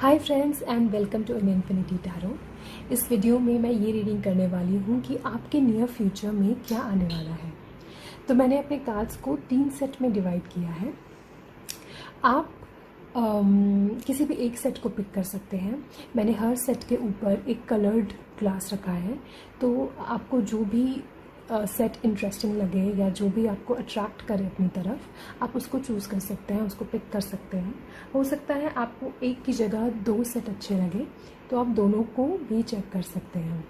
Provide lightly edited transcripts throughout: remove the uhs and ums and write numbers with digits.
Hi friends and welcome to infinity tarot. इस video में मैं ये रीडिंग करने वाली हूँ कि आपके नियर फ्यूचर में क्या आने वाला है। तो मैंने अपने कार्ड्स को 3 सेट में डिवाइड किया है। आप किसी भी एक सेट को पिक कर सकते हैं। मैंने हर सेट के ऊपर एक कलर्ड ग्लास रखा है, तो आपको जो भी सेट इंटरेस्टिंग लगे या जो भी आपको अट्रैक्ट करे अपनी तरफ, आप उसको चूज़ कर सकते हैं, उसको पिक कर सकते हैं। हो सकता है आपको एक की जगह 2 सेट अच्छे लगे, तो आप दोनों को भी चेक कर सकते हैं।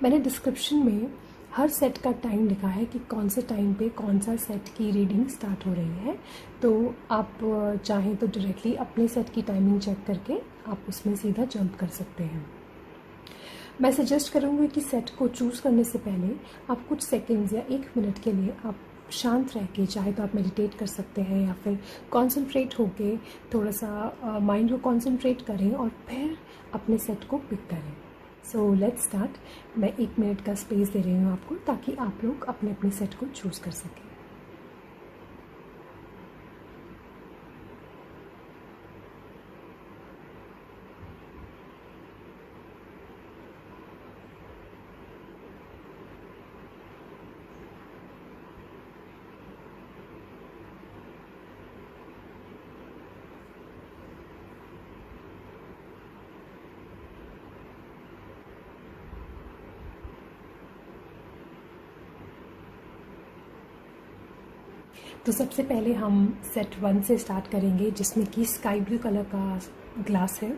मैंने डिस्क्रिप्शन में हर सेट का टाइम लिखा है कि कौन से टाइम पे कौन सा सेट की रीडिंग स्टार्ट हो रही है, तो आप चाहें तो डायरेक्टली अपने सेट की टाइमिंग चेक करके आप उसमें सीधा जंप कर सकते हैं। मैं सजेस्ट करूँगी कि सेट को चूज़ करने से पहले आप कुछ सेकंड्स या 1 मिनट के लिए आप शांत रह के, चाहे तो आप मेडिटेट कर सकते हैं या फिर कॉन्सेंट्रेट होके थोड़ा सा माइंड को कॉन्सेंट्रेट करें और फिर अपने सेट को पिक करें। So let's start. मैं 1 मिनट का स्पेस दे रही हूँ आपको, ताकि आप लोग अपने अपने सेट को चूज़ कर सकें। तो सबसे पहले हम सेट 1 से स्टार्ट करेंगे, जिसमें कि स्काई ब्लू कलर का ग्लास है।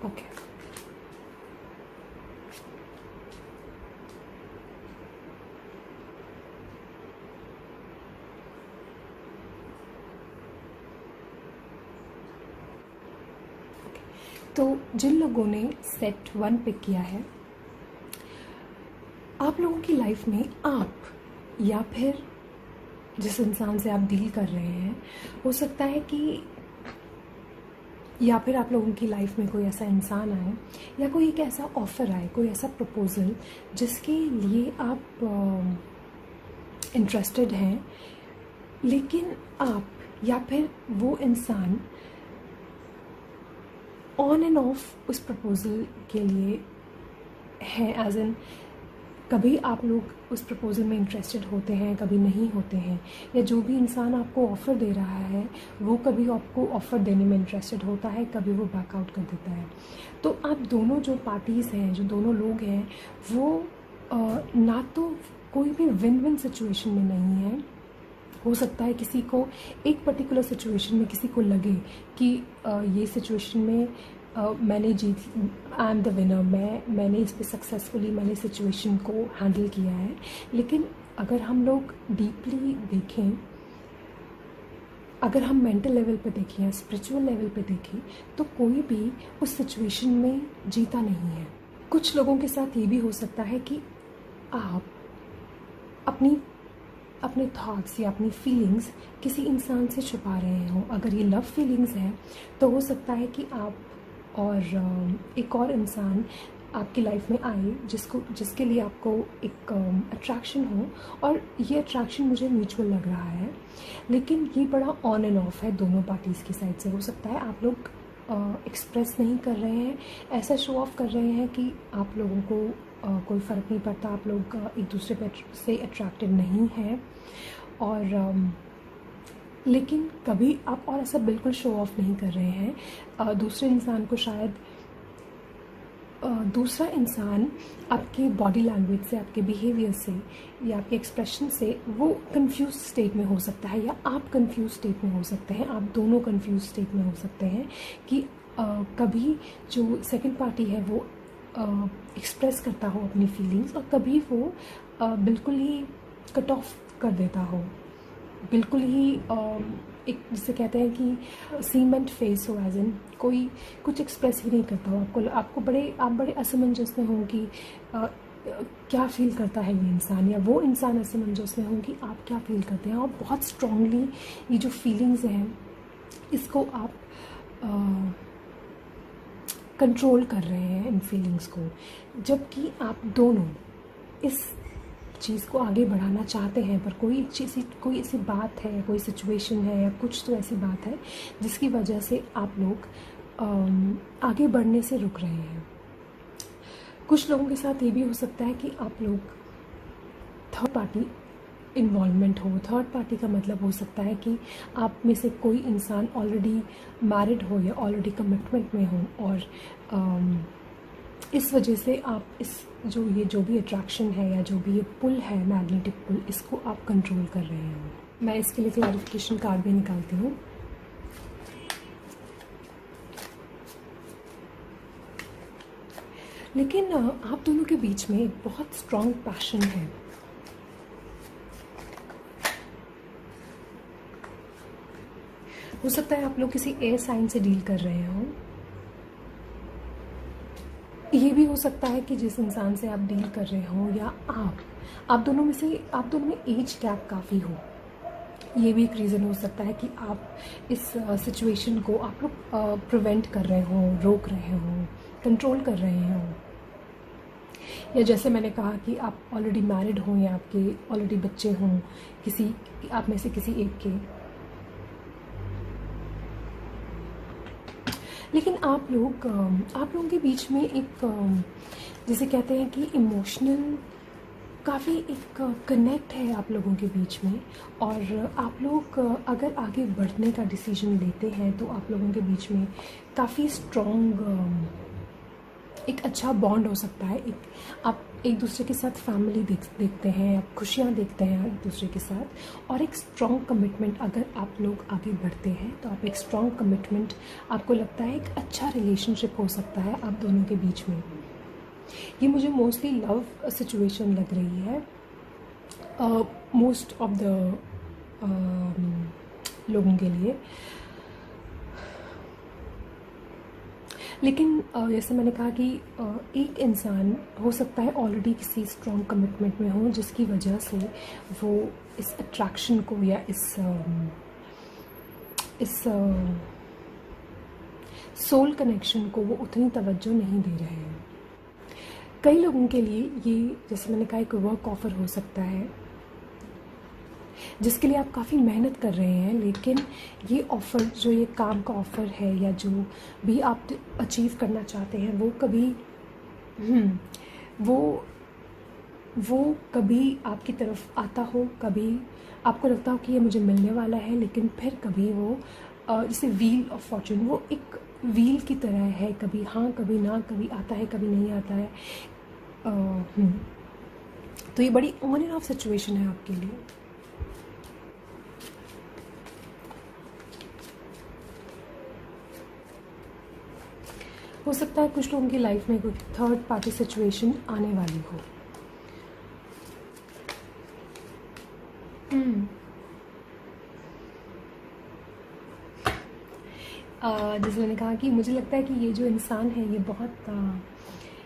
ओके, तो जिन लोगों ने सेट 1 पिक किया है, आप लोगों की लाइफ में आप या फिर जिस इंसान से आप डील कर रहे हैं, हो सकता है कि या फिर आप लोगों की लाइफ में कोई ऐसा इंसान आए या कोई एक ऐसा ऑफ़र आए, कोई ऐसा प्रपोज़ल जिसके लिए आप इंटरेस्टेड हैं, लेकिन आप या फिर वो इंसान ऑन एंड ऑफ उस प्रपोज़ल के लिए है। एज इन, कभी आप लोग उस प्रपोज़ल में इंटरेस्टेड होते हैं, कभी नहीं होते हैं, या जो भी इंसान आपको ऑफ़र दे रहा है वो कभी आपको ऑफ़र देने में इंटरेस्टेड होता है, कभी वो बैकआउट कर देता है। तो आप दोनों जो पार्टीज़ हैं, जो दोनों लोग हैं, वो ना तो कोई भी विन विन सिचुएशन में नहीं है। हो सकता है किसी को एक पर्टिकुलर सिचुएशन में किसी को लगे कि ये सिचुएशन में मैंने जीत, आई एम द विनर, मैंने इस पे सक्सेसफुली मैंने सिचुएशन को हैंडल किया है। लेकिन अगर हम लोग डीपली देखें, अगर हम मेंटल लेवल पे देखें या स्पिरिचुअल लेवल पे देखें, तो कोई भी उस सिचुएशन में जीता नहीं है। कुछ लोगों के साथ ये भी हो सकता है कि आप अपने थॉट्स या अपनी फीलिंग्स किसी इंसान से छुपा रहे हो। अगर ये लव फीलिंग्स हैं, तो हो सकता है कि आप और एक और इंसान आपकी लाइफ में आए जिसके लिए आपको एक अट्रैक्शन हो, और ये अट्रैक्शन मुझे म्यूचुअल लग रहा है, लेकिन ये बड़ा ऑन एंड ऑफ है दोनों पार्टीज़ की साइड से। हो सकता है आप लोग एक्सप्रेस नहीं कर रहे हैं, ऐसा शो ऑफ कर रहे हैं कि आप लोगों को कोई फ़र्क नहीं पड़ता, आप लोग एक दूसरे पे से अट्रैक्टेड नहीं हैं, और लेकिन कभी आप और ऐसा बिल्कुल शो ऑफ नहीं कर रहे हैं। दूसरे इंसान को शायद दूसरा इंसान आपके बॉडी लैंग्वेज से, आपके बिहेवियर से या आपके एक्सप्रेशन से वो कंफ्यूज स्टेट में हो सकता है, या आप कंफ्यूज स्टेट में हो सकते हैं, आप दोनों कंफ्यूज स्टेट में हो सकते हैं कि कभी जो सेकंड पार्टी है वो एक्सप्रेस करता हो अपनी फीलिंग्स, और कभी वो बिल्कुल ही कट ऑफ कर देता हो, बिल्कुल ही एक जिसे कहते हैं कि सीमेंट फेस हो, एज इन कोई कुछ एक्सप्रेस ही नहीं करता हो। आप बड़े असमंजस में हों कि क्या फ़ील करता है ये इंसान, या वो इंसान असमंजस में हों कि आप क्या फ़ील करते हैं। और बहुत स्ट्रांगली ये जो फीलिंग्स हैं, इसको आप कंट्रोल कर रहे हैं इन फीलिंग्स को, जबकि आप दोनों इस चीज़ को आगे बढ़ाना चाहते हैं, पर कोई कोई ऐसी बात है, कोई सिचुएशन है या कुछ तो ऐसी बात है जिसकी वजह से आप लोग आगे बढ़ने से रुक रहे हैं। कुछ लोगों के साथ ये भी हो सकता है कि आप लोग थर्ड पार्टी इन्वॉल्वमेंट हो। थर्ड पार्टी का मतलब हो सकता है कि आप में से कोई इंसान ऑलरेडी मैरिड हो या ऑलरेडी कमिटमेंट में हो, और इस वजह से आप जो भी अट्रैक्शन है या जो भी ये पुल है, मैग्नेटिक पुल, इसको आप कंट्रोल कर रहे हो। मैं इसके लिए क्लैरिफिकेशन कार्ड भी निकालती हूँ। लेकिन आप दोनों के बीच में एक बहुत स्ट्रॉन्ग पैशन है। हो सकता है आप लोग किसी एयर साइन से डील कर रहे हो। ये भी हो सकता है कि जिस इंसान से आप डील कर रहे हो या आप दोनों में एज गैप काफ़ी हो। ये भी एक रीज़न हो सकता है कि आप इस सिचुएशन को आप लोग प्रिवेंट कर रहे हो, रोक रहे हो, कंट्रोल कर रहे हो। या जैसे मैंने कहा कि आप ऑलरेडी मैरिड हों या आपके ऑलरेडी बच्चे हों, किसी आप में से किसी एक के। लेकिन आप लोगों के बीच में एक जिसे कहते हैं कि इमोशनल काफ़ी एक कनेक्ट है आप लोगों के बीच में। और आप लोग अगर आगे बढ़ने का डिसीजन लेते हैं तो आप लोगों के बीच में काफ़ी स्ट्रॉन्ग एक अच्छा बॉन्ड हो सकता है। आप एक दूसरे के साथ फैमिली देखते हैं, आप खुशियाँ देखते हैं एक दूसरे के साथ, और एक स्ट्रॉन्ग कमिटमेंट। अगर आप लोग आगे बढ़ते हैं तो आप एक स्ट्रॉन्ग कमिटमेंट, आपको लगता है एक अच्छा रिलेशनशिप हो सकता है आप दोनों के बीच में। ये मुझे मोस्टली लव सिचुएशन लग रही है मोस्ट ऑफ द लोगों के लिए। लेकिन जैसे मैंने कहा कि एक इंसान हो सकता है ऑलरेडी किसी स्ट्रॉन्ग कमिटमेंट में हो, जिसकी वजह से वो इस अट्रैक्शन को या इस सोल कनेक्शन को वो उतनी तवज्जो नहीं दे रहे हैं। कई लोगों के लिए ये, जैसे मैंने कहा, एक वर्क ऑफ़र हो सकता है जिसके लिए आप काफ़ी मेहनत कर रहे हैं, लेकिन ये ऑफ़र, जो ये काम का ऑफ़र है या जो भी आप अचीव करना चाहते हैं, वो कभी आपकी तरफ आता हो, कभी आपको लगता हो कि ये मुझे मिलने वाला है, लेकिन फिर कभी वो जैसे व्हील ऑफ फॉर्चून, वो एक व्हील की तरह है, कभी हाँ कभी ना, कभी आता है कभी नहीं आता है। तो ये बड़ी ऑन एंड ऑफ सिचुएशन है आपके लिए। हो सकता है कुछ लोगों की लाइफ में कोई थर्ड पार्टी सिचुएशन आने वाली हो। जैसे मैंने कहा कि मुझे लगता है कि ये जो इंसान है ये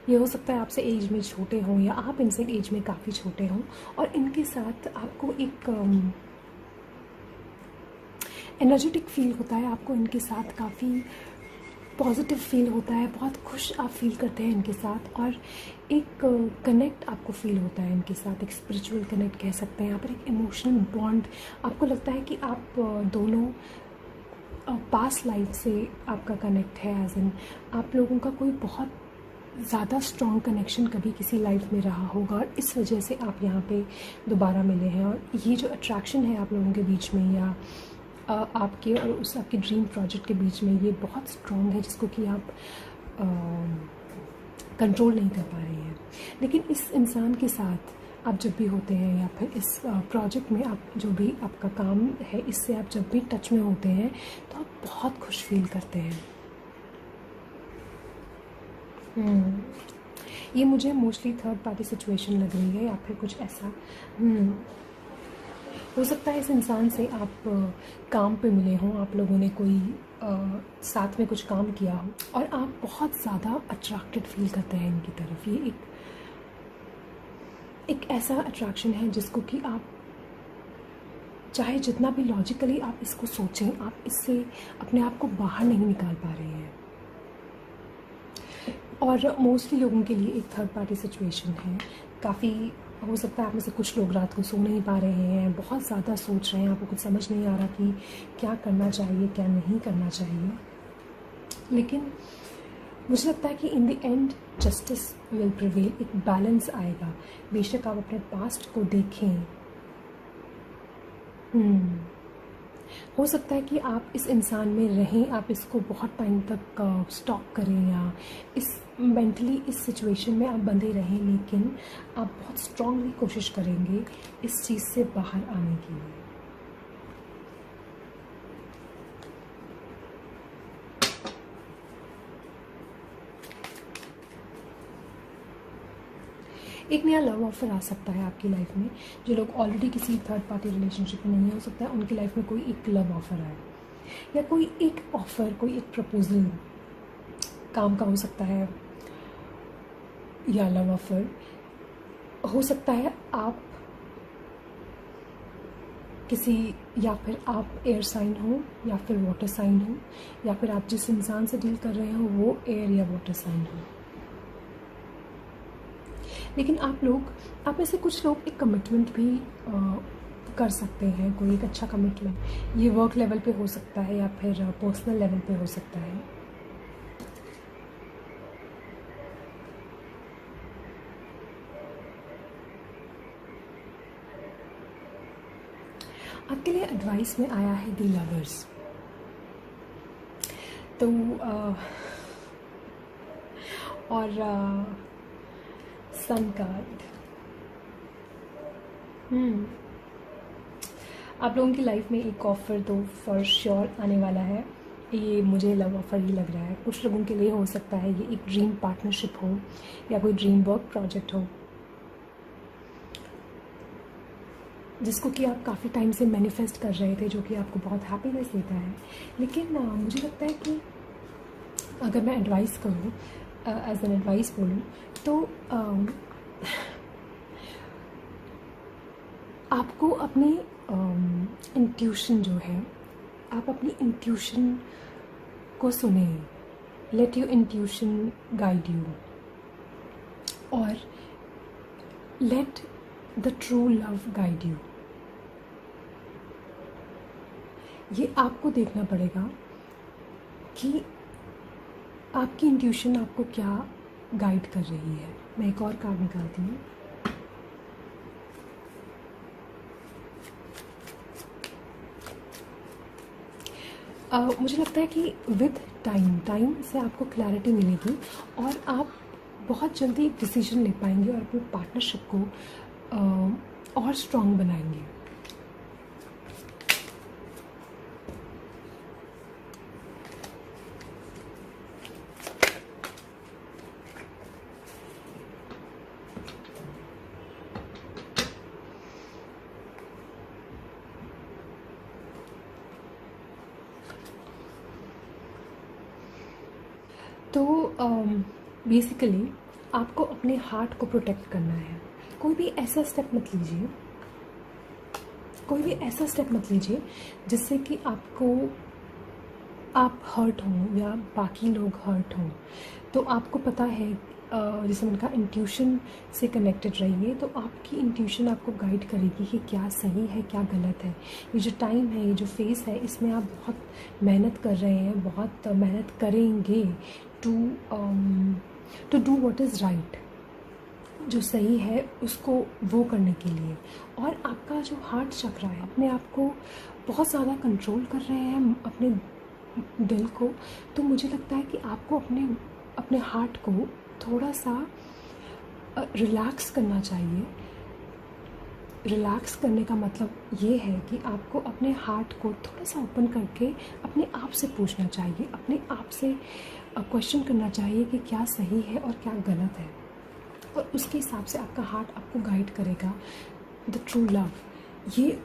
ये हो सकता है आपसे एज में छोटे हों या आप इनसे एज में काफ़ी छोटे हों, और इनके साथ आपको एक एनर्जेटिक फील होता है, आपको इनके साथ काफ़ी पॉजिटिव फील होता है, बहुत खुश आप फील करते हैं इनके साथ, और एक कनेक्ट आपको फील होता है इनके साथ, एक स्पिरिचुअल कनेक्ट कह सकते हैं, यहाँ पर एक इमोशनल बॉन्ड। आपको लगता है कि आप दोनों पास्ट लाइफ से आपका कनेक्ट है, एज इन आप लोगों का कोई बहुत ज़्यादा स्ट्रॉन्ग कनेक्शन कभी किसी लाइफ में रहा होगा, और इस वजह से आप यहाँ पे दोबारा मिले हैं। और ये जो अट्रैक्शन है आप लोगों के बीच में, या आपके और आपके ड्रीम प्रोजेक्ट के बीच में, ये बहुत स्ट्रॉन्ग है, जिसको कि आप कंट्रोल नहीं कर पा रहे हैं। लेकिन इस इंसान के साथ आप जब भी होते हैं, या फिर इस प्रोजेक्ट में आप जो भी आपका काम है, इससे आप जब भी टच में होते हैं तो आप बहुत खुश फील करते हैं। ये मुझे मोस्टली थर्ड पार्टी सिचुएशन लग रही है, या फिर कुछ ऐसा। हो सकता है इस इंसान से आप काम पे मिले हों, आप लोगों ने कोई साथ में कुछ काम किया हो, और आप बहुत ज़्यादा अट्रैक्टेड फील करते हैं इनकी तरफ। ये एक ऐसा अट्रैक्शन है जिसको कि आप चाहे जितना भी लॉजिकली आप इसको सोचें, आप इससे अपने आप को बाहर नहीं निकाल पा रहे हैं। और मोस्टली लोगों के लिए एक थर्ड पार्टी सिचुएशन है, काफ़ी हो सकता है आप में से कुछ लोग रात को सो नहीं पा रहे हैं, बहुत ज़्यादा सोच रहे हैं, आपको कुछ समझ नहीं आ रहा कि क्या करना चाहिए क्या नहीं करना चाहिए। लेकिन मुझे लगता है कि in the end justice will prevail, एक बैलेंस आएगा। बेशक आप अपने पास्ट को देखें, हो सकता है कि आप इस इंसान में रहें, आप इसको बहुत टाइम तक स्टॉक करें या इस मेंटली इस सिचुएशन में आप बंधे रहें, लेकिन आप बहुत स्ट्रांगली कोशिश करेंगे इस चीज़ से बाहर आने के लिए। एक नया लव ऑफर आ सकता है आपकी लाइफ में। जो लोग ऑलरेडी किसी थर्ड पार्टी रिलेशनशिप में नहीं, हो सकता है उनकी लाइफ में कोई एक लव ऑफर आए, या कोई एक ऑफ़र, कोई एक प्रपोजल काम का हो सकता है, या लव ऑफर हो सकता है आप किसी, या फिर आप एयर साइन हो या फिर वाटर साइन हो, या फिर आप जिस इंसान से डील कर रहे हो वो एयर या वाटर साइन हो। लेकिन आप में से कुछ लोग एक कमिटमेंट भी कर सकते हैं, कोई एक अच्छा कमिटमेंट। ये वर्क लेवल पे हो सकता है या फिर पर्सनल लेवल पे हो सकता है। आपके लिए एडवाइस में आया है द लवर्स। तो सन कार्ड, आप लोगों की लाइफ में एक ऑफ़र तो फॉर श्योर आने वाला है। ये मुझे लव ऑफ़र ही लग रहा है। कुछ लोगों के लिए हो सकता है ये एक ड्रीम पार्टनरशिप हो या कोई ड्रीम वर्क प्रोजेक्ट हो, जिसको कि आप काफ़ी टाइम से मैनिफेस्ट कर रहे थे, जो कि आपको बहुत हैप्पीनेस देता है। लेकिन मुझे लगता है कि अगर मैं एडवाइस करूँ, एज एन एडवाइस बोलूँ, तो आपको अपनी इंट्यूशन जो है, आप अपनी इंट्यूशन को सुने। Let your intuition guide you, और let the true love guide you. ये आपको देखना पड़ेगा कि आपकी इंट्यूशन आपको क्या गाइड कर रही है। मैं एक और कार्ड निकालती हूँ। मुझे लगता है कि विद टाइम से आपको क्लैरिटी मिलेगी और आप बहुत जल्दी एक डिसीजन ले पाएंगे और अपनी पार्टनरशिप को और स्ट्रॉन्ग बनाएंगे। तो बेसिकली आपको अपने हार्ट को प्रोटेक्ट करना है। कोई भी ऐसा स्टेप मत लीजिए जिससे कि आप हर्ट हों या बाकी लोग हर्ट हों। तो आपको पता है, जैसे मैंने कहा, इंट्यूशन से कनेक्टेड रहिए। तो आपकी इंट्यूशन आपको गाइड करेगी कि क्या सही है क्या गलत है। ये जो टाइम है, ये जो फेस है, इसमें आप बहुत मेहनत कर रहे हैं, बहुत मेहनत करेंगे to do what is right, जो सही है उसको वो करने के लिए। और आपका जो हार्ट चक्र है, अपने आप को बहुत ज़्यादा कंट्रोल कर रहे हैं, अपने दिल को। तो मुझे लगता है कि आपको अपने हार्ट को थोड़ा सा रिलैक्स करना चाहिए। रिलैक्स करने का मतलब ये है कि आपको अपने हार्ट को थोड़ा सा ओपन करके अपने आप से पूछना चाहिए, अपने आप से क्वेश्चन करना चाहिए कि क्या सही है और क्या गलत है। और उसके हिसाब से आपका हार्ट आपको गाइड करेगा द ट्रू लव। ये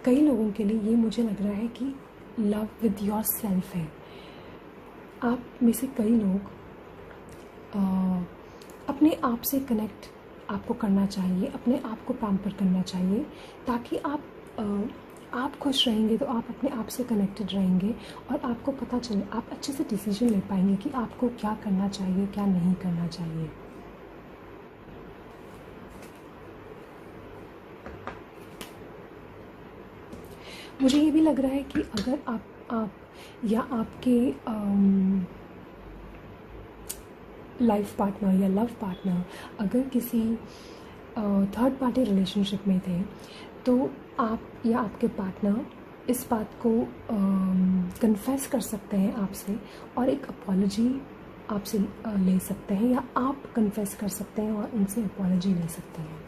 कई लोगों के लिए ये मुझे लग रहा है कि लव विद योर सेल्फ है। आप में से कई लोग अपने आप से कनेक्ट आपको करना चाहिए, अपने आप को पैम्पर करना चाहिए, ताकि आप खुश रहेंगे तो आप अपने आप से कनेक्टेड रहेंगे और आपको पता चले, आप अच्छे से डिसीजन ले पाएंगे कि आपको क्या करना चाहिए क्या नहीं करना चाहिए। मुझे ये भी लग रहा है कि अगर आप या आपके लाइफ पार्टनर या लव पार्टनर अगर किसी थर्ड पार्टी रिलेशनशिप में थे, तो आप या आपके पार्टनर इस बात को कन्फेस कर सकते हैं आपसे और एक अपॉलॉजी आपसे ले सकते हैं, या आप कन्फेस कर सकते हैं और उनसे अपॉलॉजी ले सकते हैं।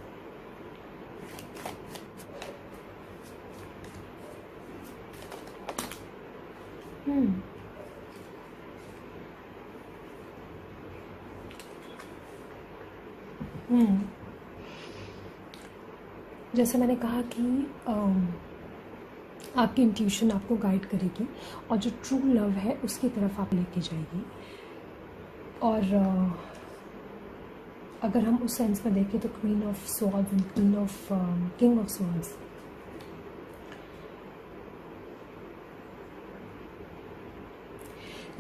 जैसे मैंने कहा कि आपकी इंट्यूशन आपको गाइड करेगी और जो ट्रू लव है उसकी तरफ आप लेके जाएगी। और अगर हम उस सेंस में देखें तो queen of swords and king of swords,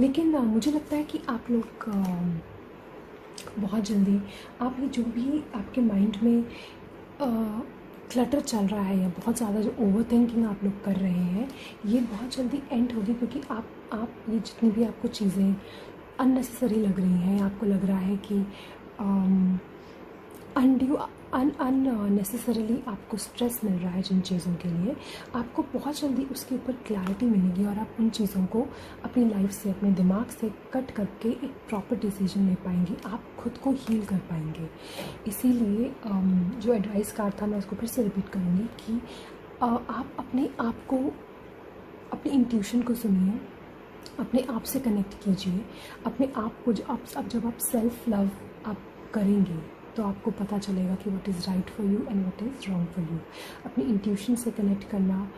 लेकिन मुझे लगता है कि आप लोग बहुत जल्दी आप ये जो भी आपके माइंड में क्लटर चल रहा है या बहुत ज़्यादा जो ओवर थिंकिंग आप लोग कर रहे हैं, ये बहुत जल्दी एंड होगी, क्योंकि आप ये जितनी भी आपको चीज़ें अननेसेसरी लग रही हैं, आपको लग रहा है कि अननेसेसरीली आपको स्ट्रेस मिल रहा है जिन चीज़ों के लिए, आपको बहुत जल्दी उसके ऊपर क्लैरिटी मिलेगी और आप उन चीज़ों को अपनी लाइफ से, अपने दिमाग से कट करके एक प्रॉपर डिसीजन ले पाएंगे, आप खुद को हील कर पाएंगे। इसीलिए जो एडवाइस कार्ड था मैं उसको फिर से रिपीट करूँगी कि आप अपने आप को, अपनी इंट्यूशन को सुनिए, अपने आप से कनेक्ट कीजिए, अपने आप को जब आप सेल्फ लव आप करेंगे तो आपको पता चलेगा कि what is right for you and what is wrong for you. अपनी इंट्यूशन से कनेक्ट करना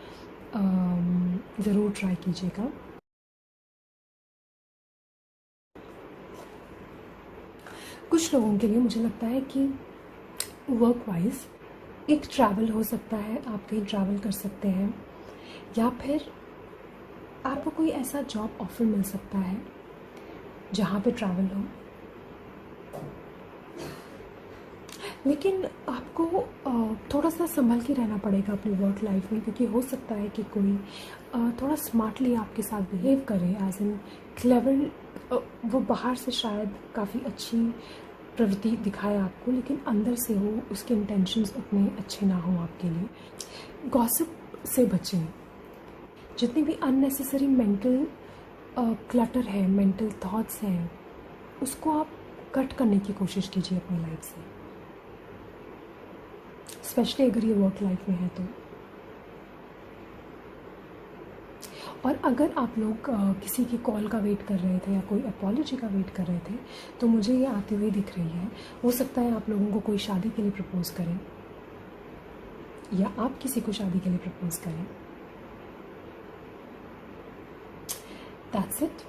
ज़रूर ट्राई कीजिएगा। कुछ लोगों के लिए मुझे लगता है कि वर्क वाइज एक ट्रैवल हो सकता है, आप कहीं ट्रैवल कर सकते हैं, या फिर आपको कोई ऐसा जॉब ऑफर मिल सकता है जहाँ पे ट्रैवल हो। लेकिन आपको थोड़ा सा संभल के रहना पड़ेगा अपनी वर्क लाइफ में, क्योंकि हो सकता है कि कोई थोड़ा स्मार्टली आपके साथ बिहेव करे, एज इन क्लेवर। वो बाहर से शायद काफ़ी अच्छी प्रवृत्ति दिखाए आपको, लेकिन अंदर से वो उसके इंटेंशंस उतने अच्छे ना हों आपके लिए। गॉसिप से बचें। जितनी भी अननेसेसरी मेंटल क्लटर है, मेंटल थॉट्स हैं, उसको आप कट करने की कोशिश कीजिए अपनी लाइफ से, स्पेशली अगर ये वर्क लाइफ में है तो। और अगर आप लोग किसी की कॉल का वेट कर रहे थे या कोई अपॉलॉजी का वेट कर रहे थे, तो मुझे ये आती हुई दिख रही है। हो सकता है आप लोगों को कोई शादी के लिए प्रपोज करें, या आप किसी को शादी के लिए प्रपोज करें। That's it.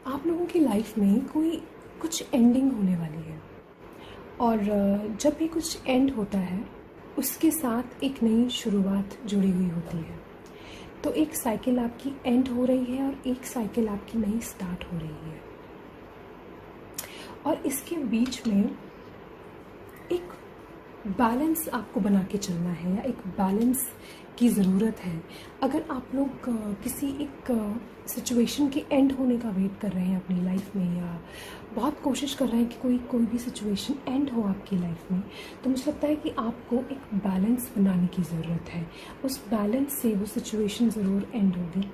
आप लोगों की लाइफ में कुछ एंडिंग होने वाली है, और जब भी कुछ एंड होता है उसके साथ एक नई शुरुआत जुड़ी हुई होती है। तो एक साइकिल आपकी एंड हो रही है और एक साइकिल आपकी नई स्टार्ट हो रही है, और इसके बीच में एक बैलेंस आपको बना के चलना है, या एक बैलेंस की ज़रूरत है। अगर आप लोग किसी एक सिचुएशन के एंड होने का वेट कर रहे हैं अपनी लाइफ में, या बहुत कोशिश कर रहे हैं कि कोई भी सिचुएशन एंड हो आपकी लाइफ में, तो मुझे लगता है कि आपको एक बैलेंस बनाने की ज़रूरत है। उस बैलेंस से वो सिचुएशन ज़रूर एंड होगी।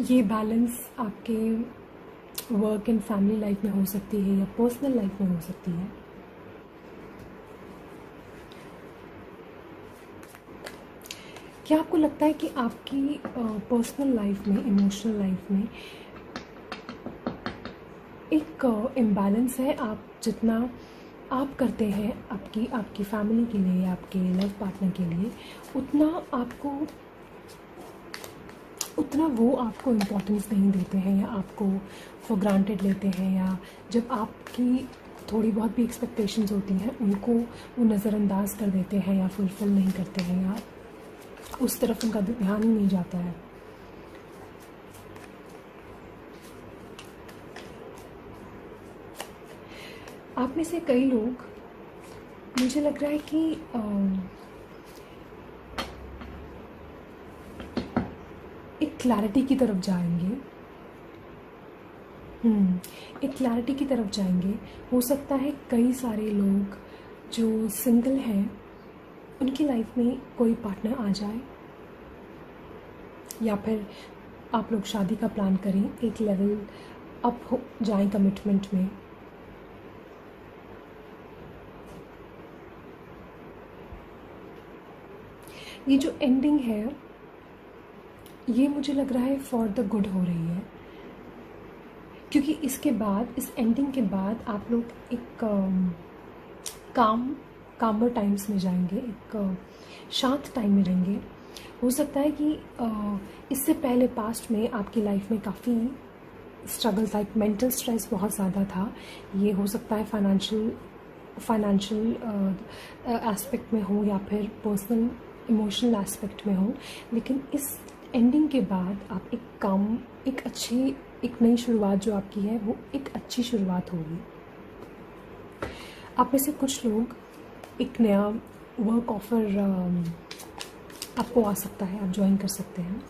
ये बैलेंस आपके वर्क एंड फैमिली लाइफ में हो सकती है, या पर्सनल लाइफ में हो सकती है। क्या आपको लगता है कि आपकी पर्सनल लाइफ में, इमोशनल लाइफ में एक इम्बैलेंस है? आप जितना आप करते हैं आपकी फैमिली के लिए, आपके लव पार्टनर के लिए, उतना आपको उतना वो आपको इम्पोर्टेंस नहीं देते हैं या आपको फॉर ग्रांटेड लेते हैं, या जब आपकी थोड़ी बहुत भी एक्सपेक्टेशंस होती हैं उनको वो नज़रअंदाज कर देते हैं या फुलफ़िल नहीं करते हैं, या उस तरफ उनका ध्यान ही नहीं जाता है। आप में से कई लोग, मुझे लग रहा है कि एक क्लैरिटी की तरफ जाएंगे। एक क्लैरिटी की तरफ जाएंगे। हो सकता है कई सारे लोग जो सिंगल हैं उनकी लाइफ में कोई पार्टनर आ जाए, या फिर आप लोग शादी का प्लान करें, एक लेवल अप हो जाएं कमिटमेंट में। ये जो एंडिंग है ये मुझे लग रहा है फॉर द गुड हो रही है, क्योंकि इसके बाद, इस एंडिंग के बाद आप लोग एक कामर टाइम्स में जाएंगे, एक शांत टाइम में रहेंगे। हो सकता है कि इससे पहले पास्ट में आपकी लाइफ में काफ़ी स्ट्रगल था, एक मेंटल स्ट्रेस बहुत ज़्यादा था। ये हो सकता है फाइनेंशियल एस्पेक्ट में हो या फिर पर्सनल इमोशनल एस्पेक्ट में हो, लेकिन इस एंडिंग के बाद आप एक नई शुरुआत जो आपकी है वो एक अच्छी शुरुआत होगी। आप में से कुछ लोग, एक नया वर्क ऑफर आपको आ सकता है, आप ज्वाइन कर सकते हैं।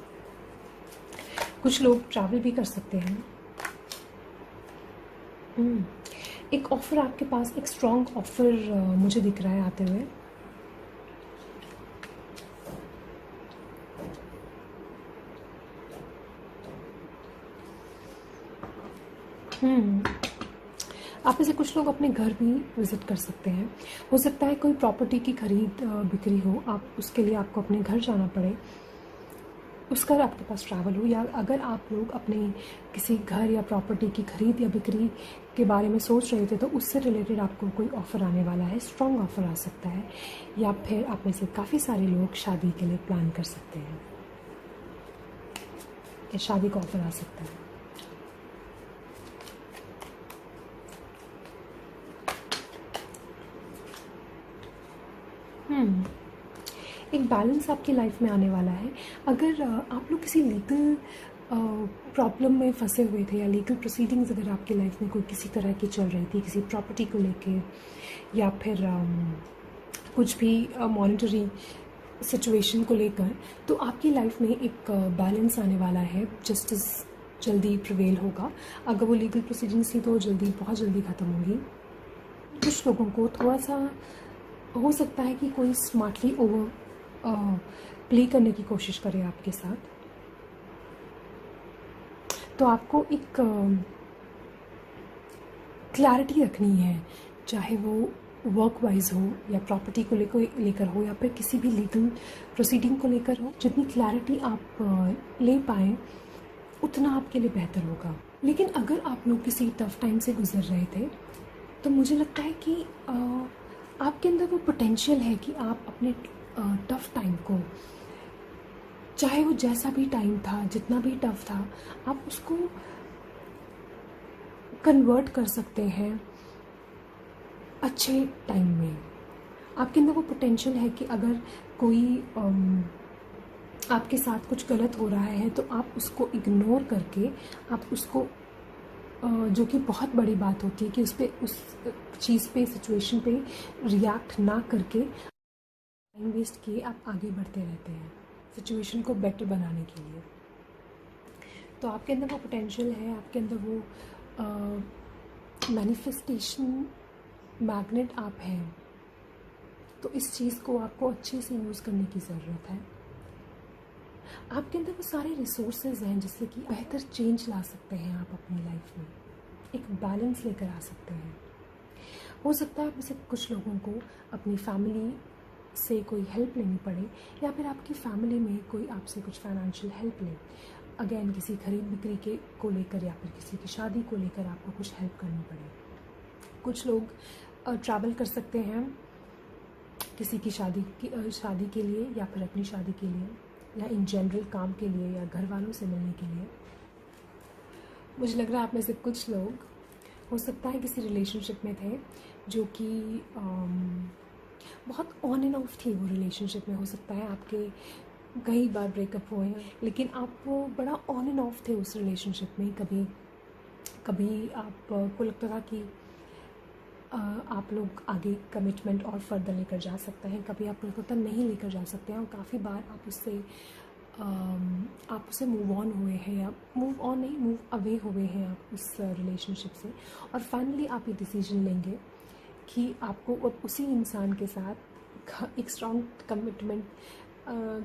कुछ लोग ट्रैवल भी कर सकते हैं। एक ऑफ़र आपके पास, एक स्ट्रॉन्ग ऑफ़र मुझे दिख रहा है आते हुए। आप में से कुछ लोग अपने घर भी विज़िट कर सकते हैं। हो सकता है कोई प्रॉपर्टी की खरीद बिक्री हो, आप उसके लिए आपको अपने घर जाना पड़े, उसका आपके पास ट्रैवल हो, या अगर आप लोग अपने किसी घर या प्रॉपर्टी की खरीद या बिक्री के बारे में सोच रहे थे तो उससे रिलेटेड आपको कोई ऑफ़र आने वाला है, स्ट्रॉन्ग ऑफ़र आ सकता है। या फिर आप में से काफ़ी सारे लोग शादी के लिए प्लान कर सकते हैं, या शादी का ऑफ़र आ सकता है। एक बैलेंस आपकी लाइफ में आने वाला है। अगर आप लोग किसी लीगल प्रॉब्लम में फंसे हुए थे, या लीगल प्रोसीडिंग्स अगर आपकी लाइफ में कोई किसी तरह की चल रही थी, किसी प्रॉपर्टी को लेके, या फिर कुछ भी मॉनेटरी सिचुएशन को लेकर, तो आपकी लाइफ में एक बैलेंस आने वाला है। जस्टिस जल्दी प्रिवेल होगा। अगर वो लीगल प्रोसीडिंग्स थी तो जल्दी, बहुत जल्दी ख़त्म होगी। कुछ लोगों को थोड़ा सा हो सकता है कि कोई स्मार्टली ओवर प्ले करने की कोशिश करे आपके साथ, तो आपको एक क्लैरिटी रखनी है, चाहे वो वर्क वाइज हो या प्रॉपर्टी को लेकर हो या फिर किसी भी लीगल प्रोसीडिंग को लेकर हो। जितनी क्लैरिटी आप ले पाएँ उतना आपके लिए बेहतर होगा। लेकिन अगर आप लोग किसी टफ़ टाइम से गुजर रहे थे तो मुझे लगता है कि आपके अंदर वो पोटेंशियल है कि आप अपने टफ़ टाइम को, चाहे वो जैसा भी टाइम था, जितना भी टफ़ था, आप उसको कन्वर्ट कर सकते हैं अच्छे टाइम में। आपके अंदर वो पोटेंशियल है कि अगर कोई आपके साथ कुछ गलत हो रहा है तो आप उसको इग्नोर करके, आप उसको जो कि बहुत बड़ी बात होती है कि उस चीज़ पे, सिचुएशन पे रिएक्ट ना करके टाइम वेस्ट किए आप आगे बढ़ते रहते हैं सिचुएशन को बेटर बनाने के लिए। तो आपके अंदर वो पोटेंशियल है, आपके अंदर वो मैनिफेस्टेशन मैग्नेट आप हैं। तो इस चीज़ को आपको अच्छे से यूज़ करने की ज़रूरत है। आपके अंदर वो सारे रिसोर्सेज हैं जिससे कि बेहतर चेंज ला सकते हैं आप अपनी लाइफ में, एक बैलेंस लेकर आ सकते हैं। हो सकता है मुझसे कुछ लोगों को अपनी फैमिली से कोई हेल्प लेनी पड़े, या फिर आपकी फैमिली में कोई आपसे कुछ फाइनेंशियल हेल्प ले, अगेन किसी खरीद बिक्री के को लेकर या फिर किसी की शादी को लेकर आपको कुछ हेल्प करनी पड़े। कुछ लोग ट्रैवल कर सकते हैं किसी की शादी के लिए या फिर अपनी शादी के लिए, या इन जनरल काम के लिए या घर वालों से मिलने के लिए। मुझे लग रहा है आप में से कुछ लोग हो सकता है किसी रिलेशनशिप में थे जो कि बहुत ऑन एंड ऑफ थी। वो रिलेशनशिप में हो सकता है आपके कई बार ब्रेकअप हुए हैं, लेकिन आप बड़ा ऑन एंड ऑफ थे उस रिलेशनशिप में। कभी कभी आपको लगता था कि आप लोग आगे कमिटमेंट और फर्दर लेकर जा सकते हैं, कभी आपको लगता था नहीं लेकर जा सकते हैं, और काफ़ी बार आप उससे मूव ऑन हुए हैं, या मूव ऑन नहीं, मूव अवे हुए हैं आप उस रिलेशनशिप से। और फाइनली आप ये डिसीजन लेंगे कि आपको अब उसी इंसान के साथ एक स्ट्रॉन्ग कमिटमेंट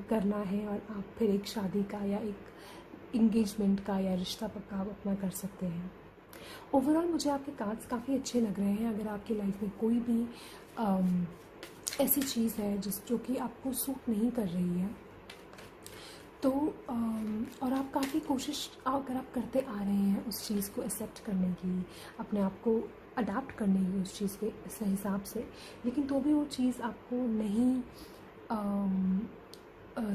करना है, और आप फिर एक शादी का या एक इंगेजमेंट का या रिश्ता पक्का आप अपना कर सकते हैं। ओवरऑल मुझे आपके कार्ड्स काफ़ी अच्छे लग रहे हैं। अगर आपकी लाइफ में कोई भी ऐसी चीज़ है जो कि आपको सूट नहीं कर रही है, तो और आप काफ़ी कोशिश अगर आप करते आ रहे हैं उस चीज़ को एक्सेप्ट करने की, अपने आप को अडाप्ट करने की उस चीज़ के हिसाब से, लेकिन तो भी वो चीज़ आपको नहीं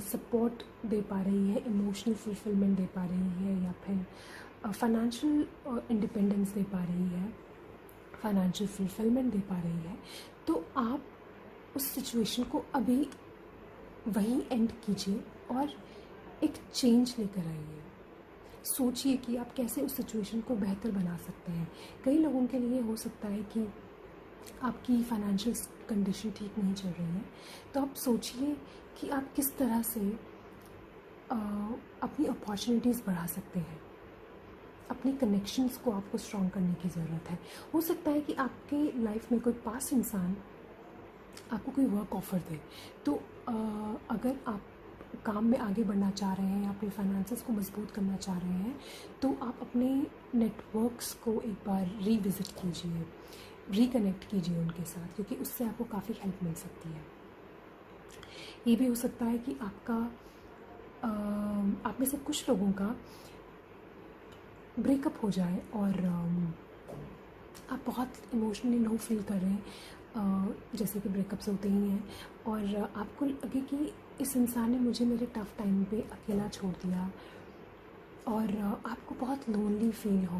सपोर्ट दे पा रही है, इमोशनल फुलफिलमेंट दे पा रही है, या फिर फाइनेंशियल इंडिपेंडेंस दे पा रही है, फाइनेंशियल फुलफिलमेंट दे पा रही है, तो आप उस सिचुएशन को अभी वहीं एंड कीजिए और एक चेंज लेकर आइए। सोचिए कि आप कैसे उस सिचुएशन को बेहतर बना सकते हैं। कई लोगों के लिए हो सकता है कि आपकी फाइनेंशियल कंडीशन ठीक नहीं चल रही है, तो आप सोचिए कि आप किस तरह से अपनी अपॉर्चुनिटीज़ बढ़ा सकते हैं। अपनी कनेक्शंस को आपको स्ट्रॉन्ग करने की ज़रूरत है। हो सकता है कि आपके लाइफ में कोई पास इंसान आपको कोई वर्क ऑफ़र दे, तो अगर आप काम में आगे बढ़ना चाह रहे हैं या अपने फाइनेंसेस को मजबूत करना चाह रहे हैं, तो आप अपने नेटवर्क्स को एक बार रिविज़िट कीजिए, रिकनेक्ट कीजिए उनके साथ, क्योंकि उससे आपको काफ़ी हेल्प मिल सकती है। ये भी हो सकता है कि आप में से कुछ लोगों का ब्रेकअप हो जाए और आप बहुत इमोशनली लो फील कर रहे हैं, जैसे कि ब्रेकअप्स होते ही हैं, और आपको लगे कि इस इंसान ने मुझे मेरे टफ़ टाइम पे अकेला छोड़ दिया, और आपको बहुत लोनली फील हो।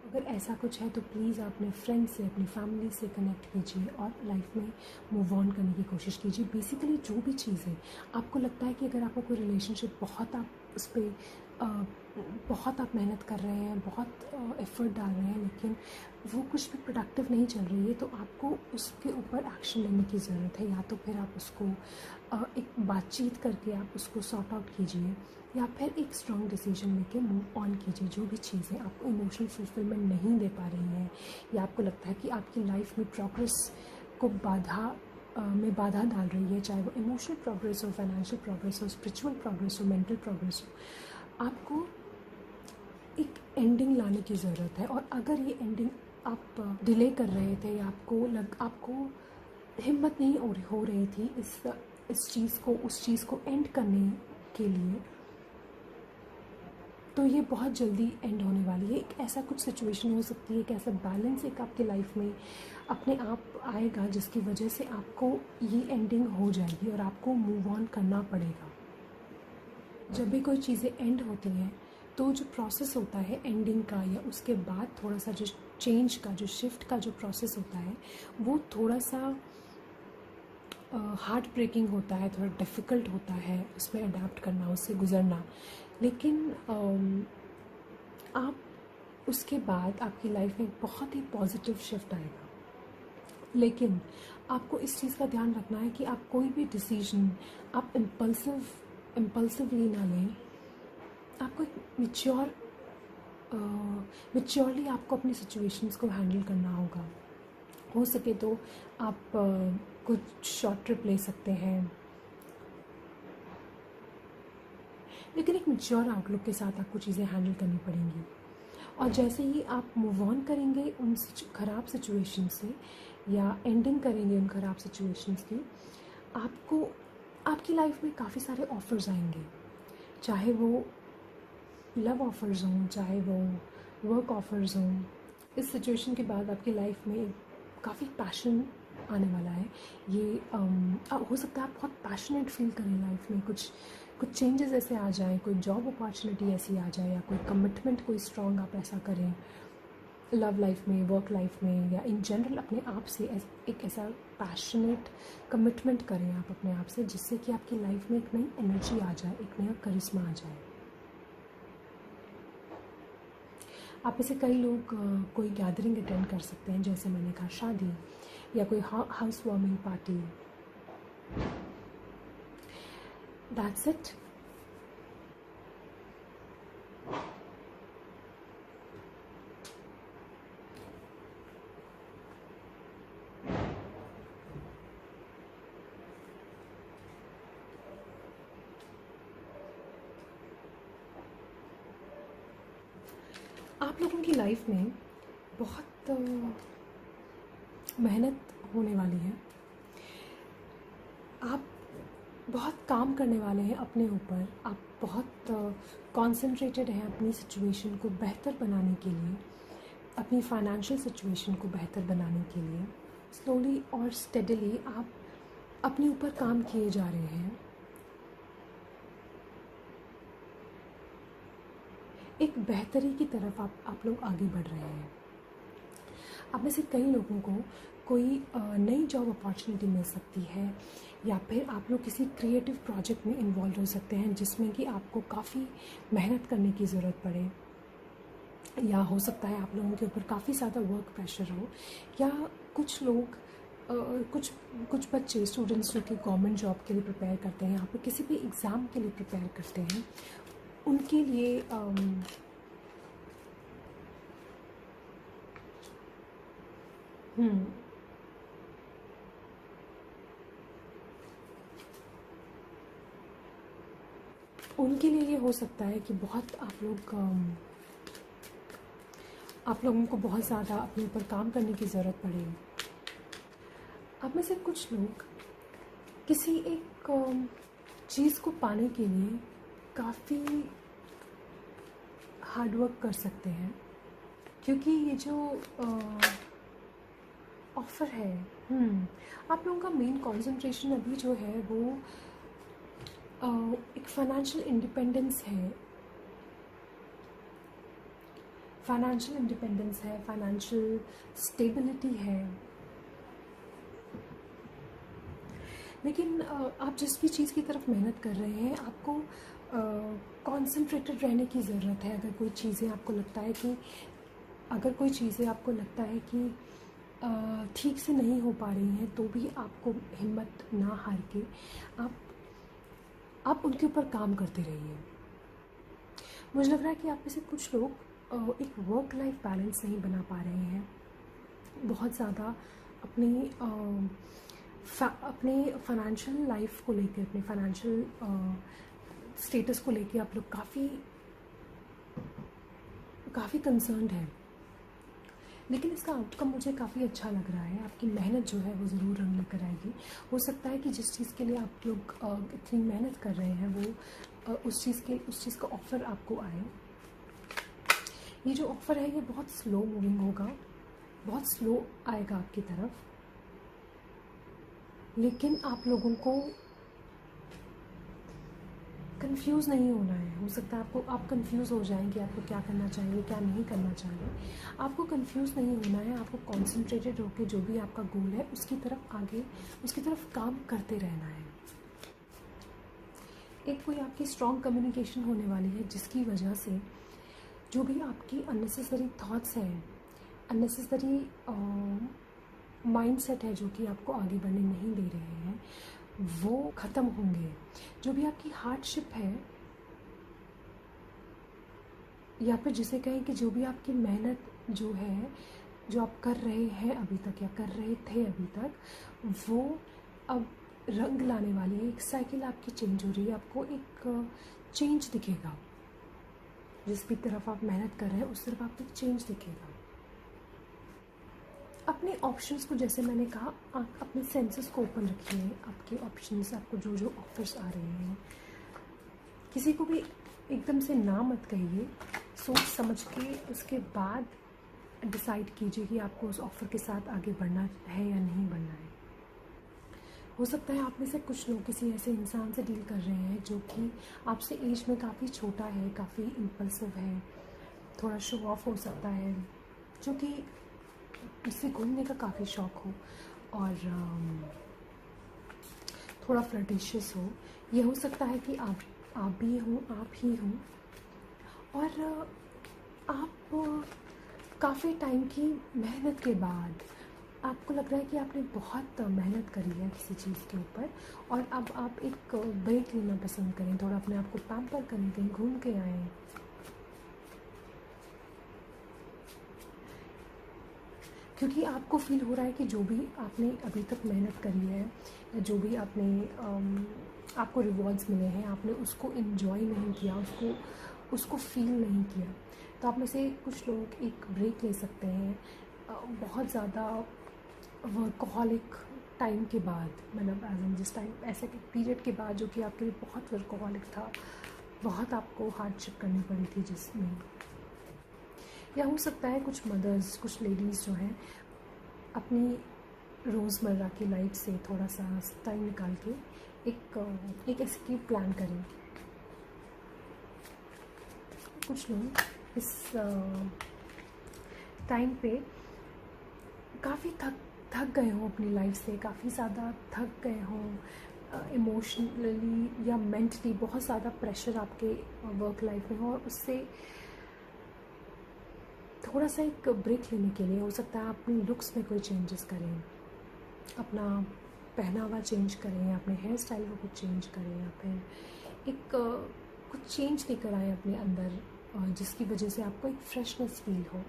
अगर ऐसा कुछ है तो प्लीज़ आप अपने फ्रेंड से, अपनी फैमिली से कनेक्ट कीजिए और लाइफ में मूव ऑन करने की कोशिश कीजिए। बेसिकली जो भी चीज़ है, आपको लगता है कि अगर आपको कोई रिलेशनशिप बहुत आप उस पर बहुत आप मेहनत कर रहे हैं, बहुत एफ़र्ट डाल रहे हैं, लेकिन वो कुछ भी प्रोडक्टिव नहीं चल रही है, तो आपको उसके ऊपर एक्शन लेने की ज़रूरत है। या तो फिर आप उसको एक बातचीत करके आप उसको सॉर्ट आउट कीजिए, या फिर एक स्ट्रॉन्ग डिसीजन लेके मूव ऑन कीजिए। जो भी चीज़ें आपको इमोशनल फुलफिलमेंट नहीं दे पा रही हैं, या आपको लगता है कि आपकी लाइफ में प्रोग्रेस को बाधा डाल रही है, चाहे वो इमोशनल प्रोग्रेस हो, फाइनेंशियल प्रोग्रेस हो, स्पिरिचुअल प्रोग्रेस हो, मेंटल प्रोग्रेस हो, आपको एक एंडिंग लाने की ज़रूरत है। और अगर ये एंडिंग आप डिले कर रहे थे, या आपको हिम्मत नहीं हो रही थी उस चीज़ को एंड करने के लिए, तो ये बहुत जल्दी एंड होने वाली है। एक ऐसा कुछ सिचुएशन हो सकती है, एक ऐसा बैलेंस एक आपके लाइफ में अपने आप आएगा, जिसकी वजह से आपको ये एंडिंग हो जाएगी और आपको मूव ऑन करना पड़ेगा। जब भी कोई चीज़ें एंड होती हैं, तो जो प्रोसेस होता है एंडिंग का, या उसके बाद थोड़ा सा जो चेंज का, जो शिफ्ट का जो प्रोसेस होता है, वो थोड़ा सा हार्ट ब्रेकिंग होता है, थोड़ा डिफ़िकल्ट होता है उसमें अडेप्ट करना, उससे गुज़रना। लेकिन आप उसके बाद आपकी लाइफ में बहुत ही पॉजिटिव शिफ्ट आएगा। लेकिन आपको इस चीज़ का ध्यान रखना है कि आप कोई भी डिसीजन आप इम्पल्सिवली ना लें। आपको एक मैच्योरली आपको अपनी सिचुएशंस को हैंडल करना होगा। हो सके तो आप कुछ शॉर्ट ट्रिप ले सकते हैं, लेकिन एक मैच्योर आउटलुक के साथ आपको चीज़ें हैंडल करनी पड़ेंगी। और जैसे ही आप मूव ऑन करेंगे उन ख़राब सिचुएशन से, या एंडिंग करेंगे उन ख़राब सिचुएशंस की, आपको आपकी लाइफ में काफ़ी सारे ऑफ़र्स आएंगे, चाहे वो लव ऑफ़र्स हों, चाहे वो वर्क ऑफ़र्स हों। इस सिचुएशन के बाद आपकी लाइफ में काफ़ी पैशन आने वाला है। ये हो सकता है आप बहुत पैशनेट फील करें लाइफ में, कुछ कुछ चेंजेस ऐसे आ जाएं, कोई जॉब अपॉर्चुनिटी ऐसी आ जाए, या कोई कमिटमेंट कोई स्ट्रॉन्ग आप ऐसा करें लव लाइफ में, वर्क लाइफ में, या इन जनरल अपने आप से एक ऐसा पैशनेट कमिटमेंट करें आप अपने आप से, जिससे कि आपकी लाइफ में एक नई एनर्जी आ जाए, एक नया करिश्मा आ जाए। आप में से कई लोग कोई गैदरिंग अटेंड कर सकते हैं, जैसे मैंने कहा शादी या कोई house warming party. That's it. आप लोगों की लाइफ में बहुत मेहनत होने वाली है। आप बहुत काम करने वाले हैं अपने ऊपर। आप बहुत कॉन्सेंट्रेटेड हैं अपनी सिचुएशन को बेहतर बनाने के लिए, अपनी फाइनेंशियल सिचुएशन को बेहतर बनाने के लिए। स्लोली और स्टेडली आप अपने ऊपर काम किए जा रहे हैं। एक बेहतरी की तरफ आप लोग आगे बढ़ रहे हैं। आप में से कई लोगों को कोई नई जॉब अपॉर्चुनिटी मिल सकती है, या फिर आप लोग किसी क्रिएटिव प्रोजेक्ट में इन्वॉल्व हो सकते हैं जिसमें कि आपको काफ़ी मेहनत करने की ज़रूरत पड़े, या हो सकता है आप लोगों के ऊपर काफ़ी ज़्यादा वर्क प्रेशर हो, या कुछ लोग कुछ बच्चे स्टूडेंट्स जो कि गवर्नमेंट जॉब के लिए प्रिपेयर करते हैं, या फिर किसी भी एग्ज़ाम के लिए प्रिपेयर करते हैं, उनके लिए उनके लिए ये हो सकता है कि बहुत आप लोगों को बहुत ज़्यादा अपने ऊपर काम करने की ज़रूरत पड़े। आप में से कुछ लोग किसी एक चीज़ को पाने के लिए काफ़ी हार्ड वर्क कर सकते हैं, क्योंकि ये जो ऑफ़र है, आप लोगों का मेन कंसंट्रेशन अभी जो है वो एक फाइनेंशियल इंडिपेंडेंस है। फाइनेंशियल स्टेबिलिटी है। लेकिन आप जिस भी चीज़ की तरफ मेहनत कर रहे हैं, आपको कॉन्सेंट्रेटेड रहने की ज़रूरत है। अगर कोई चीज़ें आपको लगता है कि ठीक से नहीं हो पा रही हैं, तो भी आपको हिम्मत ना हार के आप उनके ऊपर काम करते रहिए। मुझे लग रहा है कि आप में से कुछ लोग एक वर्क लाइफ बैलेंस नहीं बना पा रहे हैं। बहुत ज़्यादा अपने फाइनेंशियल लाइफ को लेकर, अपने फाइनेंशियल स्टेटस को लेकर आप लोग काफ़ी कंसर्न्ड हैं। लेकिन इसका आउटकम मुझे काफ़ी अच्छा लग रहा है। आपकी मेहनत जो है वो ज़रूर रंग लेकर आएगी। हो सकता है कि जिस चीज़ के लिए आप लोग इतनी मेहनत कर रहे हैं वो उस चीज़ का ऑफ़र आपको आए। ये जो ऑफ़र है ये बहुत स्लो मूविंग होगा, बहुत स्लो आएगा आपकी तरफ, लेकिन आप लोगों को कंफ्यूज नहीं होना है। हो सकता है आप कंफ्यूज हो जाएंगे, आपको क्या करना चाहिए, क्या नहीं करना चाहिए। आपको कंफ्यूज नहीं होना है। आपको कॉन्सेंट्रेटेड होकर जो भी आपका गोल है उसकी तरफ काम करते रहना है। एक कोई आपकी स्ट्रॉन्ग कम्युनिकेशन होने वाली है, जिसकी वजह से जो भी आपकी अननेसेसरी थॉट्स हैं, अननेसेसरी माइंडसेट है जो कि आपको आगे बढ़ने नहीं दे रहे हैं, वो ख़त्म होंगे। जो भी आपकी हार्डशिप है, या फिर जिसे कहें कि जो भी आपकी मेहनत जो है, जो आप कर रहे हैं अभी तक या कर रहे थे अभी तक, वो अब रंग लाने वाली है। एक साइकिल आपकी चेंज हो रही है। आपको एक चेंज दिखेगा। जिस भी तरफ आप मेहनत कर रहे हैं उस तरफ आपको एक चेंज दिखेगा। अपने ऑप्शंस को, जैसे मैंने कहा, आप अपने सेंसेस को ओपन रखिए। आपके ऑप्शंस, आपको जो ऑफर्स आ रहे हैं, किसी को भी एकदम से ना मत कहिए। सोच समझ के उसके बाद डिसाइड कीजिए कि आपको उस ऑफ़र के साथ आगे बढ़ना है या नहीं बढ़ना है। हो सकता है आप में से कुछ लोग किसी ऐसे इंसान से डील कर रहे हैं जो कि आपसे एज में काफ़ी छोटा है, काफ़ी इम्पल्सिव है, थोड़ा शो ऑफ हो सकता है, जो कि इससे घूमने का काफ़ी शौक़ हो और थोड़ा फ्लर्टिशियस हो। ये हो सकता है कि आप भी हों, आप ही हों, और आप काफ़ी टाइम की मेहनत के बाद आपको लग रहा है कि आपने बहुत मेहनत करी है किसी चीज़ के ऊपर, और अब आप एक ब्रेक लेना पसंद करें, थोड़ा अपने आप को पैम्पर करें, कहीं घूम के आएँ। क्योंकि आपको फील हो रहा है कि जो भी आपने अभी तक मेहनत करी है, या जो भी आपको रिवॉर्ड्स मिले हैं, आपने उसको एंजॉय नहीं किया, उसको फील नहीं किया। तो आप में से कुछ लोग एक ब्रेक ले सकते हैं बहुत ज़्यादा वर्कहॉलिक टाइम के बाद, मतलब एज इन जिस टाइम ऐसे पीरियड के बाद जो कि आपके लिए बहुत वर्कहॉलिक था, बहुत आपको हार्डशिप करनी पड़ी थी जिसमें। या हो सकता है कुछ मदर्स, कुछ लेडीज़ जो हैं अपनी रोज़मर्रा की लाइफ से थोड़ा सा टाइम निकाल के एक एस्केप प्लान करें। कुछ लोग इस टाइम पे काफ़ी थक गए हों अपनी लाइफ से, काफ़ी ज़्यादा थक गए हों इमोशनली या मेंटली, बहुत ज़्यादा प्रेशर आपके वर्क लाइफ में हो, और उससे थोड़ा सा एक ब्रेक लेने के लिए हो सकता है अपनी लुक्स में कोई चेंजेस करें, अपना पहनावा चेंज करें, या अपने हेयर स्टाइल को कुछ चेंज करें, या फिर एक कुछ चेंज लेकर आएँ अपने अंदर, जिसकी वजह से आपको एक फ्रेशनेस फील हो।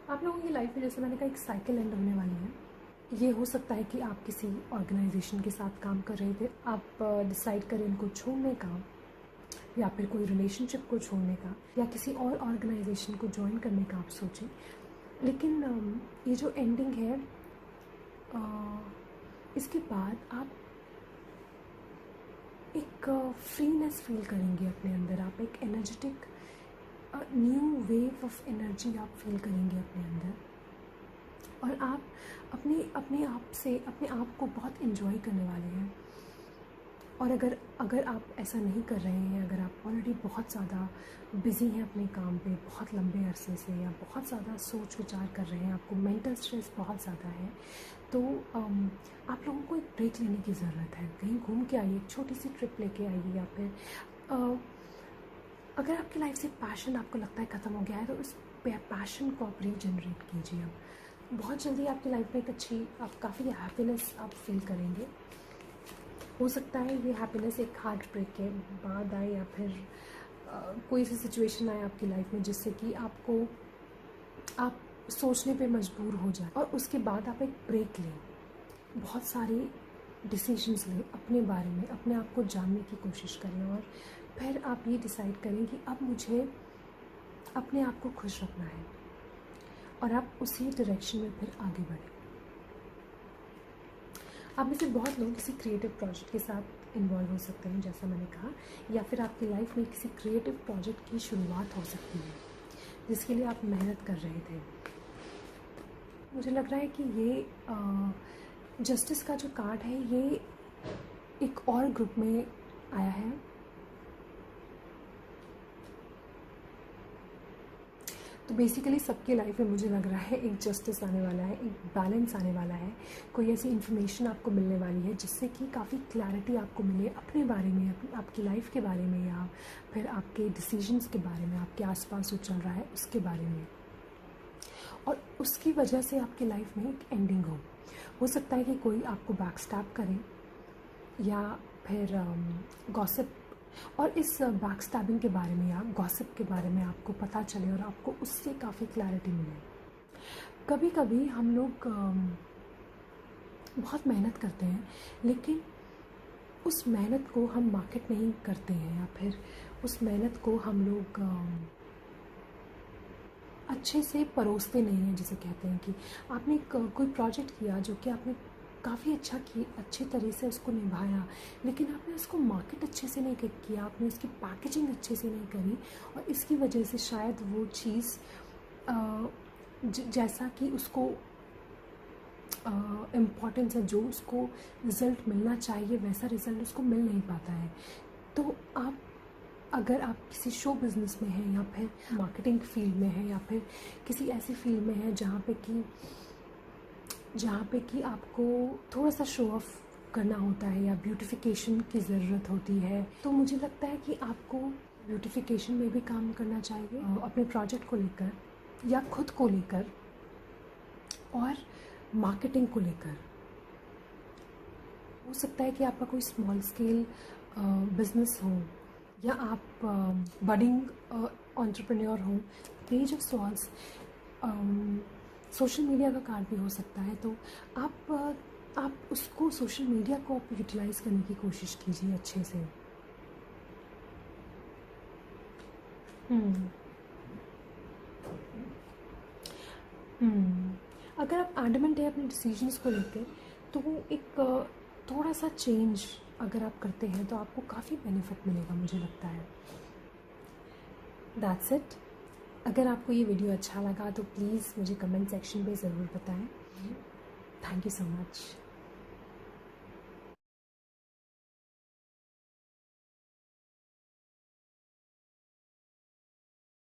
आप लोगों की लाइफ में, जैसे मैंने कहा, एक साइकिल एंड होने वाली है। ये हो सकता है कि आप किसी ऑर्गेनाइजेशन के साथ काम कर रहे थे, आप डिसाइड करें उनको छोड़ने का, या फिर कोई रिलेशनशिप को छोड़ने का, या किसी और ऑर्गेनाइजेशन को ज्वाइन करने का आप सोचें। लेकिन ये जो एंडिंग है, इसके बाद आप एक फ्रीनेस फील करेंगे अपने अंदर, आप एक energetic new wave of energy आप फील करेंगे अपने अंदर, और आप अपने आप को बहुत इन्जॉय करने वाले हैं। और अगर आप ऐसा नहीं कर रहे हैं, अगर आप ऑलरेडी बहुत ज़्यादा बिज़ी हैं अपने काम पे बहुत लंबे अरसे से, या बहुत ज़्यादा सोच विचार कर रहे हैं, आपको मेंटल स्ट्रेस बहुत ज़्यादा है, तो आप लोगों को एक ब्रेक लेने की ज़रूरत है। कहीं घूम के आइए, एक छोटी सी ट्रिप लेके आइए, या फिर अगर आपकी लाइफ से पैशन आपको लगता है ख़त्म हो गया है, तो उस पैशन को आप रीजनरेट कीजिए। अब बहुत जल्दी आपकी लाइफ में आप काफ़ी हैप्पीनेस आप फील करेंगे। हो सकता है ये हैप्पीनेस एक हार्ट ब्रेक के बाद आए, या फिर कोई ऐसी सिचुएशन आए आपकी लाइफ में जिससे कि आप सोचने पे मजबूर हो जाए, और उसके बाद आप एक ब्रेक लें, बहुत सारे डिसीजंस लें अपने बारे में, अपने आप को जानने की कोशिश करें, और फिर आप ये डिसाइड करें कि अब मुझे अपने आप को खुश रखना है, और आप उसी डायरेक्शन में फिर आगे बढ़ें। आप में से बहुत लोग किसी क्रिएटिव प्रोजेक्ट के साथ इन्वॉल्व हो सकते हैं, जैसा मैंने कहा, या फिर आपकी लाइफ में किसी क्रिएटिव प्रोजेक्ट की शुरुआत हो सकती है जिसके लिए आप मेहनत कर रहे थे। मुझे लग रहा है कि ये जस्टिस का जो कार्ड है, ये एक और ग्रुप में आया है। तो बेसिकली सबके लाइफ में मुझे लग रहा है एक जस्टिस आने वाला है, एक बैलेंस आने वाला है, कोई ऐसी इन्फॉर्मेशन आपको मिलने वाली है जिससे कि काफ़ी क्लैरिटी आपको मिले अपने बारे में, आपकी लाइफ के बारे में, या फिर आपके डिसीजंस के बारे में, आपके आसपास जो चल रहा है उसके बारे में, और उसकी वजह से आपकी लाइफ में एक एंडिंग हो सकता है कि कोई आपको बैकस्टैब करे, या फिर गॉसिप, और इस बैकस्टैबिंग के बारे में या गॉसिप के बारे में आपको पता चले और आपको उससे काफ़ी क्लैरिटी मिले। कभी कभी हम लोग बहुत मेहनत करते हैं, लेकिन उस मेहनत को हम मार्केट नहीं करते हैं, या फिर उस मेहनत को हम लोग अच्छे से परोसते नहीं हैं। जिसे कहते हैं कि आपने कोई प्रोजेक्ट किया जो कि आपने काफ़ी अच्छे तरह से उसको निभाया, लेकिन आपने उसको मार्केट अच्छे से नहीं किया, आपने उसकी पैकेजिंग अच्छे से नहीं करी, और इसकी वजह से शायद वो चीज़ जैसा कि उसको इम्पॉर्टेंस है, जो उसको रिज़ल्ट मिलना चाहिए वैसा रिज़ल्ट उसको मिल नहीं पाता है। तो अगर आप किसी शो बिज़नेस में हैं या फिर मार्केटिंग फील्ड में हैं या फिर किसी ऐसी फील्ड में हैं जहाँ पे कि आपको थोड़ा सा शो ऑफ करना होता है या ब्यूटिफिकेशन की ज़रूरत होती है, तो मुझे लगता है कि आपको ब्यूटिफिकेशन में भी काम करना चाहिए, अपने प्रोजेक्ट को लेकर या खुद को लेकर और मार्केटिंग को लेकर। हो सकता है कि आपका कोई स्मॉल स्केल बिजनेस हो या आप बडिंग एंटरप्रेन्योर हो। Page of souls social media का कार्ड भी हो सकता है, तो आप उसको सोशल मीडिया को आप यूटिलाइज़ करने की कोशिश कीजिए अच्छे से। अगर आप एडमेंट है अपने डिसीजंस को लेकर, तो वो एक थोड़ा सा चेंज अगर आप करते हैं तो आपको काफ़ी बेनिफिट मिलेगा, मुझे लगता है। That's it. अगर आपको ये वीडियो अच्छा लगा तो प्लीज़ मुझे कमेंट सेक्शन पे ज़रूर बताएं। Thank you so much.